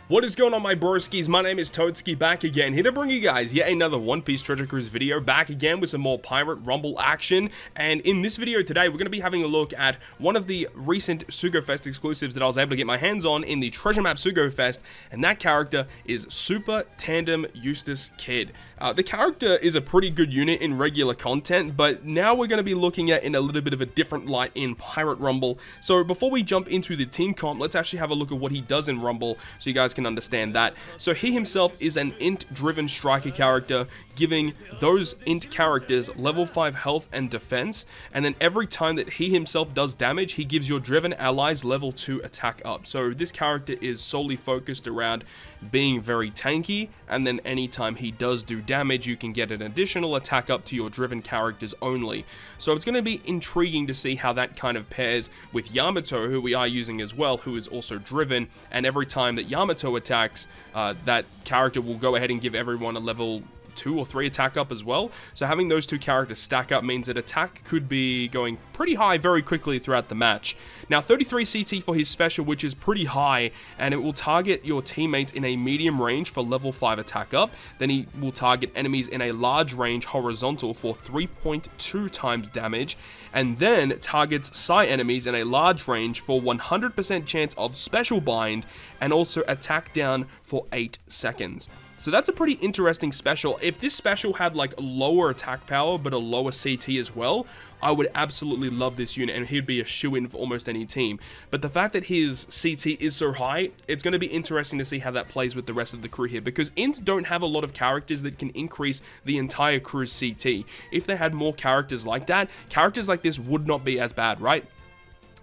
What is going on, my broskiis? My name is Toadskii, back again, here to bring you guys yet another One Piece Treasure Cruise video, back again with some more Pirate Rumble action. And in this video today, we're going to be having a look at one of the recent Sugo Fest exclusives that I was able to get my hands on in the Treasure Map Sugo Fest, and that character is Super Tandem Eustace Kid. The character is a pretty good unit in regular content, but now we're going to be looking at in a little bit of a different light in Pirate Rumble. So before we jump into the team comp, let's actually have a look at what he does in Rumble so you guys can understand that. So he himself is an int-driven striker character, giving those int characters level 5 health and defense, and then every time that he himself does damage, he gives your driven allies level 2 attack up. So this character is solely focused around being very tanky, and then anytime he does do damage, you can get an additional attack up to your driven characters only. So it's going to be intriguing to see how that kind of pairs with Yamato, who we are using as well, who is also driven, and every time that Yamato attacks, that character will go ahead and give everyone a level 2 or 3 attack up as well. So having those two characters stack up means that attack could be going pretty high very quickly throughout the match. Now 33 CT for his special, which is pretty high, and it will target your teammates in a medium range for level 5 attack up. Then he will target enemies in a large range horizontal for 3.2 times damage, and then targets psi enemies in a large range for 100% chance of special bind, and also attack down for 8 seconds. So that's a pretty interesting special. If this special had like lower attack power but a lower CT as well, I would absolutely love this unit and he'd be a shoo-in for almost any team. But the fact that his CT is so high, it's going to be interesting to see how that plays with the rest of the crew here, because Ints don't have a lot of characters that can increase the entire crew's CT. If they had more characters like that, characters like this would not be as bad, right?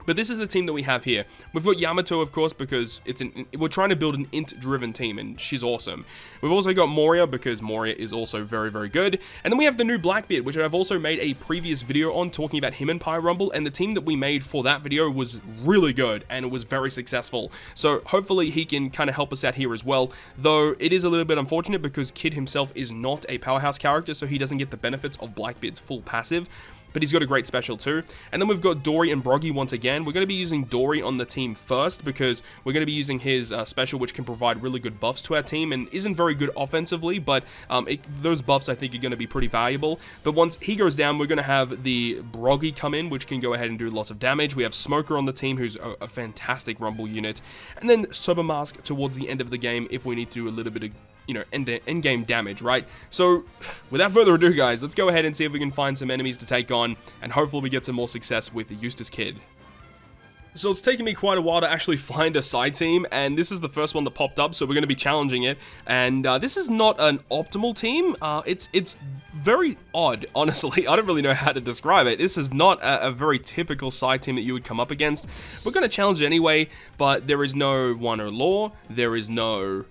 But this is the team that we have here. We've got Yamato, of course, because we're trying to build an int-driven team, and she's awesome. We've also got Moria, because Moria is also very, very good. And then we have the new Blackbeard, which I've also made a previous video on talking about him in Pirate Rumble, and the team that we made for that video was really good, and it was very successful. So hopefully he can kind of help us out here as well, though it is a little bit unfortunate because Kid himself is not a powerhouse character, so he doesn't get the benefits of Blackbeard's full passive. But he's got a great special too. And then we've got Dory and Broggy once again. We're going to be using Dory on the team first because we're going to be using his special, which can provide really good buffs to our team and isn't very good offensively, but those buffs I think are going to be pretty valuable. But once he goes down, we're going to have the Broggy come in, which can go ahead and do lots of damage. We have Smoker on the team, who's a fantastic Rumble unit. And then Sober Mask towards the end of the game if we need to do a little bit of, you know, end-game damage, right? So without further ado, guys, let's go ahead and see if we can find some enemies to take on, and hopefully we get some more success with the Eustace Kid. So it's taken me quite a while to actually find a side team, and this is the first one that popped up, so we're going to be challenging it. And this is not an optimal team. It's very odd, honestly. I don't really know how to describe it. This is not a very typical side team that you would come up against. We're going to challenge it anyway, but there is no Wano Law. There is no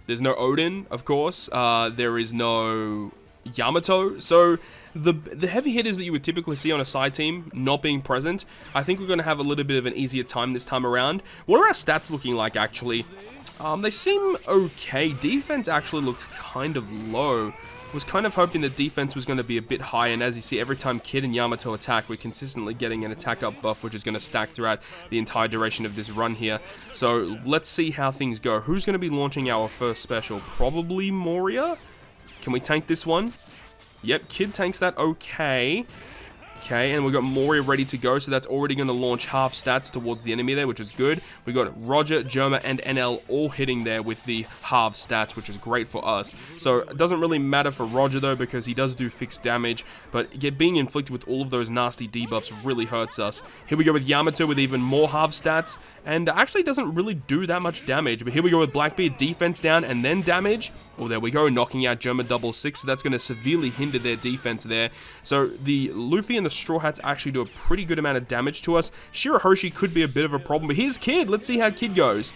there's no Odin, of course. There is no Yamato. So the heavy hitters that you would typically see on a side team not being present, I think we're going to have a little bit of an easier time this time around. What are our stats looking like, actually? They seem okay. Defense actually looks kind of low. Was kind of hoping that defense was going to be a bit high, and as you see, every time Kid and Yamato attack, we're consistently getting an attack up buff, which is going to stack throughout the entire duration of this run here. So let's see how things go. Who's going to be launching our first special? Probably Moria? Can we tank this one? Yep, Kid tanks that okay. Okay, and we've got Moria ready to go, so that's already going to launch half stats towards the enemy there, which is good. We've got Roger, Germa, and NL all hitting there with the half stats, which is great for us. So it doesn't really matter for Roger, though, because he does do fixed damage, but being inflicted with all of those nasty debuffs really hurts us. Here we go with Yamato with even more half stats, and actually doesn't really do that much damage. But here we go with Blackbeard, defense down, and then damage. Oh, there we go, knocking out Germa double 6, so that's going to severely hinder their defense there. So the Luffy and the Straw Hats actually do a pretty good amount of damage to us. Shirahoshi could be a bit of a problem, but here's Kid. Let's see how Kid goes.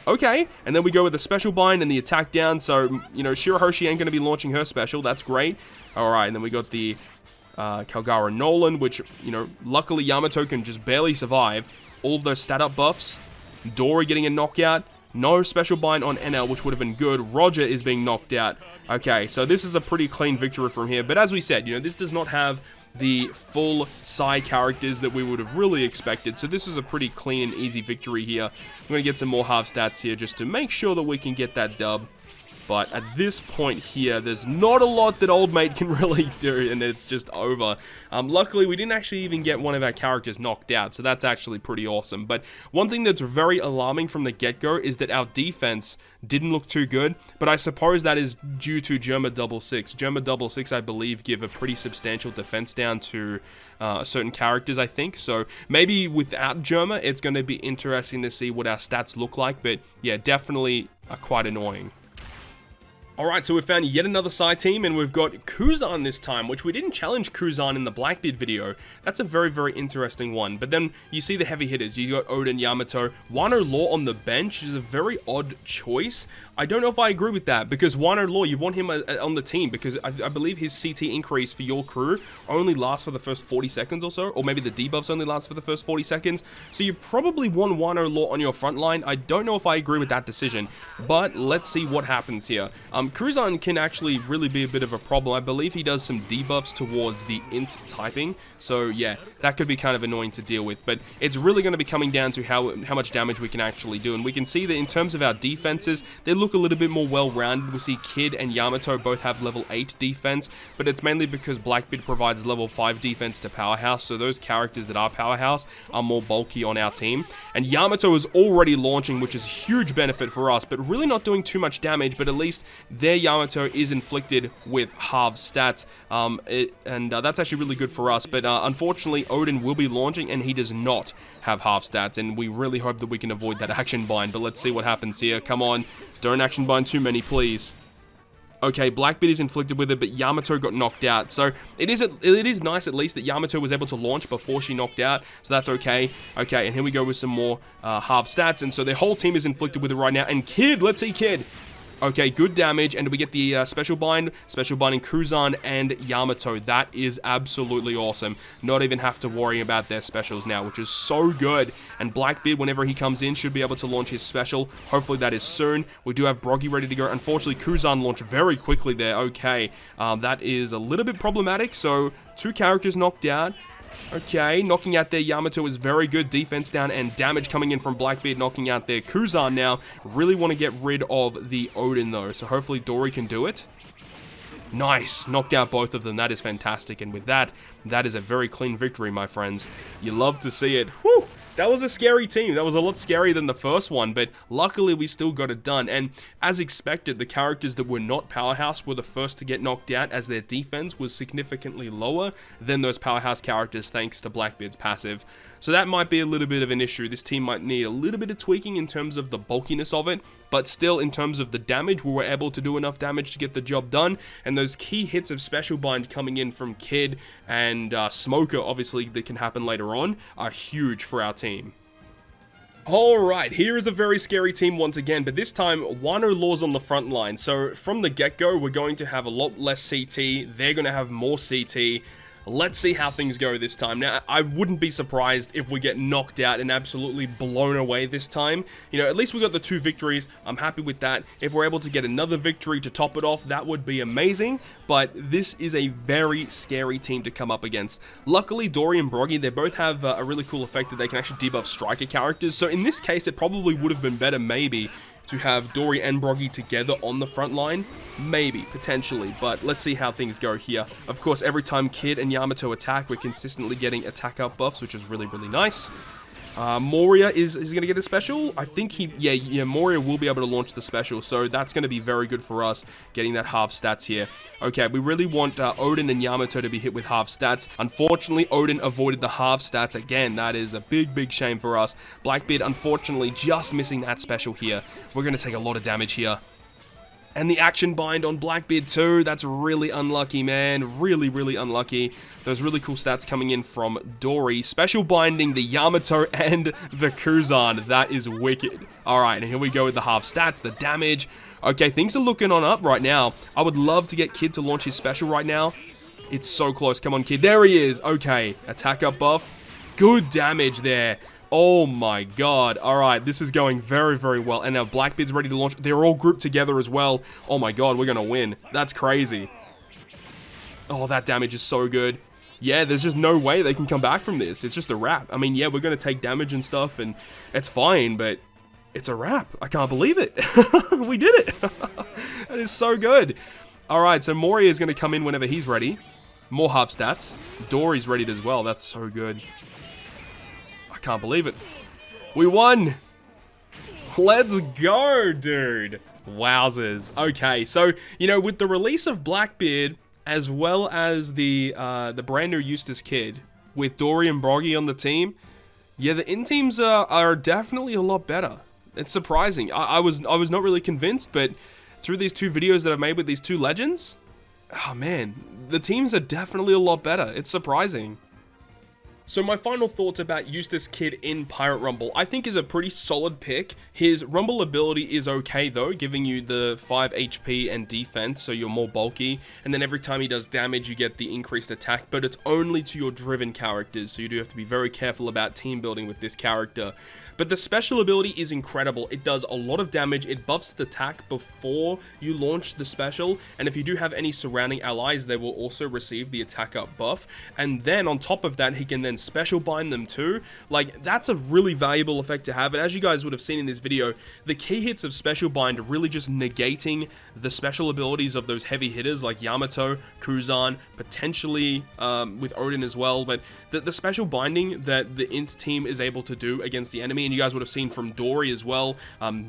Okay, and then we go with the special bind and the attack down, so, you know, Shirahoshi ain't going to be launching her special. That's great. Alright, and then we got the Kalgara Nolan, which, you know, luckily Yamato can just barely survive. All of those stat up buffs. Dory getting a knockout. No special bind on NL, which would have been good. Roger is being knocked out. Okay, so this is a pretty clean victory from here. But as we said, you know, this does not have the full PSY characters that we would have really expected. So this is a pretty clean and easy victory here. I'm going to get some more half stats here just to make sure that we can get that dub. But at this point here, there's not a lot that old mate can really do, and it's just over. Luckily, we didn't actually even get one of our characters knocked out, so that's actually pretty awesome. But one thing that's very alarming from the get-go is that our defense didn't look too good, but I suppose that is due to Germa 66. Germa 66, I believe, give a pretty substantial defense down to certain characters, I think. So maybe without Germa, it's going to be interesting to see what our stats look like, but yeah, definitely quite annoying. Alright, so we've found yet another PSY team, and we've got Kuzan this time, which we didn't challenge Kuzan in the Blackbeard video. That's a very, very interesting one. But then you see the heavy hitters. You got Odin, Yamato. Wano Law on the bench is a very odd choice. I don't know if I agree with that, because Wano Law, you want him on the team, because I believe his CT increase for your crew only lasts for the first 40 seconds or so, or maybe the debuffs only last for the first 40 seconds. So you probably want Wano Law on your front line. I don't know if I agree with that decision, but let's see what happens here. Kuzan can actually really be a bit of a problem. I believe he does some debuffs towards the int typing, so yeah, that could be kind of annoying to deal with, but it's really going to be coming down to how much damage we can actually do, and we can see that in terms of our defenses, they look a little bit more well-rounded. We see Kid and Yamato both have level 8 defense, but it's mainly because Blackbeard provides level 5 defense to Powerhouse, so those characters that are Powerhouse are more bulky on our team, and Yamato is already launching, which is a huge benefit for us, but really not doing too much damage, but at least their Yamato is inflicted with half stats, that's actually really good for us, but unfortunately Odin will be launching and he does not have half stats, and we really hope that we can avoid that action bind, but let's see what happens here. Come on, don't action bind too many, please. Okay, Blackbeard is inflicted with it, but Yamato got knocked out. So it is nice at least that Yamato was able to launch before she knocked out. So that's okay. Okay, and here we go with some more half stats. And so their whole team is inflicted with it right now. And Kid, let's see Kid. Okay, good damage, and we get the special binding Kuzan and Yamato. That is absolutely awesome. Not even have to worry about their specials now, which is so good. And Blackbeard, whenever he comes in, should be able to launch his special. Hopefully that is soon. We do have Broggy ready to go. Unfortunately, Kuzan launched very quickly there. Okay, that is a little bit problematic. So, 2 characters knocked out. Okay, knocking out their Yamato is very good. Defense down and damage coming in from Blackbeard, knocking out their Kuzan now. Really want to get rid of the Odin though, so hopefully Dory can do it. Nice, knocked out both of them. That is fantastic, and with that, that is a very clean victory, my friends. You love to see it. Whew! That was a scary team. That was a lot scarier than the first one, but luckily we still got it done. And as expected, the characters that were not Powerhouse were the first to get knocked out, as their defense was significantly lower than those Powerhouse characters thanks to Blackbeard's passive. So that might be a little bit of an issue. This team might need a little bit of tweaking in terms of the bulkiness of it, but still in terms of the damage, we were able to do enough damage to get the job done. And those key hits of Special Bind coming in from Kid and Smoker, obviously, that can happen later on, are huge for our team. Alright, here is a very scary team once again, but this time, Wano Law's on the front line. So from the get-go, we're going to have a lot less CT, they're going to have more CT. Let's see how things go this time. Now, I wouldn't be surprised if we get knocked out and absolutely blown away this time. You know, at least we got the 2 victories. I'm happy with that. If we're able to get another victory to top it off, that would be amazing. But this is a very scary team to come up against. Luckily, Dory and Broggy, they both have a really cool effect that they can actually debuff striker characters. So in this case, it probably would have been better, maybe, to have Dory and Broggy together on the front line. Maybe, potentially, but let's see how things go here. Of course, every time Kid and Yamato attack, we're consistently getting attack up buffs, which is really, really nice. Moria is going to get a special. I think yeah, Moria will be able to launch the special, so that's going to be very good for us, getting that half stats here. Okay, we really want Odin and Yamato to be hit with half stats. Unfortunately, Odin avoided the half stats again. That is a big, big shame for us. Blackbeard, unfortunately, just missing that special here. We're going to take a lot of damage here. And the action bind on Blackbeard too, that's really unlucky, man. Really, really unlucky. Those really cool stats coming in from Dory. Special binding the Yamato and the Kuzan. That is wicked. Alright, and here we go with the half stats, the damage. Okay, things are looking on up right now. I would love to get Kid to launch his special right now. It's so close. Come on, Kid. There he is. Okay, attack up buff. Good damage there. Oh my god. Alright, this is going very, very well. And now Blackbeard's ready to launch. They're all grouped together as well. Oh my god, we're going to win. That's crazy. Oh, that damage is so good. yeah, there's just no way they can come back from this. It's just a wrap. I mean, yeah, we're going to take damage and stuff, and it's fine, but it's a wrap. I can't believe it. We did it. That is so good. All right, so Moria is going to come in whenever he's ready. More half stats. Dory's ready as well. That's so good. I can't believe it. We won. Let's go, dude. Wowzers. Okay, so, you know, with the release of Blackbeard, as well as the brand new Eustace Kid, with Dory and Broggy on the team, yeah, the in-teams are definitely a lot better. It's surprising. I was not really convinced, but through these two videos that I've made with these two legends, oh man, the teams are definitely a lot better. It's surprising. So my final thoughts about Eustace Kid in Pirate Rumble, I think is a pretty solid pick. His Rumble ability is okay though, giving you the 5 HP and defense, so you're more bulky, and then every time he does damage you get the increased attack, but it's only to your driven characters, so you do have to be very careful about team building with this character. But the special ability is incredible. It does a lot of damage. It buffs the attack before you launch the special, and if you do have any surrounding allies, they will also receive the attack up buff. And then on top of that, he can then special bind them too. Like, that's a really valuable effect to have. And as you guys would have seen in this video, the key hits of special bind are really just negating the special abilities of those heavy hitters like Yamato, Kuzan, potentially with Odin as well. But the special binding that the int team is able to do against the enemy, and you guys would have seen from Dory as well,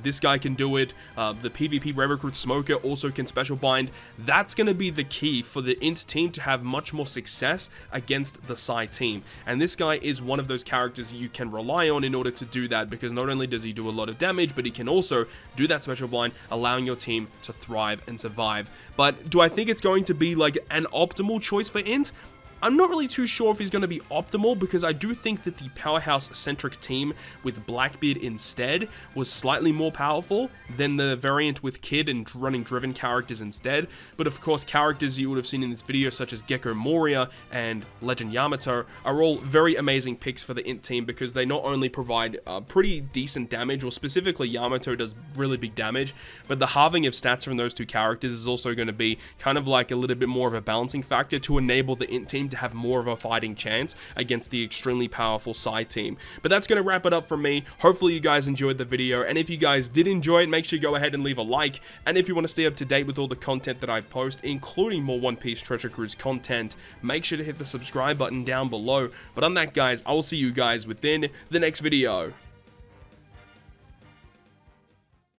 this guy can do it. The PvP Red Recruit Smoker also can special bind. That's going to be the key for the int team to have much more success against the Psy team. And this guy is one of those characters you can rely on in order to do that, because not only does he do a lot of damage, but he can also do that special bind, allowing your team to thrive and survive. But do I think it's going to be like an optimal choice for int? I'm not really too sure if he's going to be optimal, because I do think that the powerhouse-centric team with Blackbeard instead was slightly more powerful than the variant with Kid and running driven characters instead. But of course, characters you would have seen in this video, such as Gecko Moria and Legend Yamato, are all very amazing picks for the int team, because they not only provide pretty decent damage, or specifically Yamato does really big damage, but the halving of stats from those two characters is also going to be kind of like a little bit more of a balancing factor to enable the int team to have more of a fighting chance against the extremely powerful side team. But that's going to wrap it up from me. Hopefully you guys enjoyed the video, and if you guys did enjoy it, make sure you go ahead and leave a like. And if you want to stay up to date with all the content that I post, including more One Piece Treasure Cruise content, make sure to hit the subscribe button down below. But on that, guys, I will see you guys within the next video.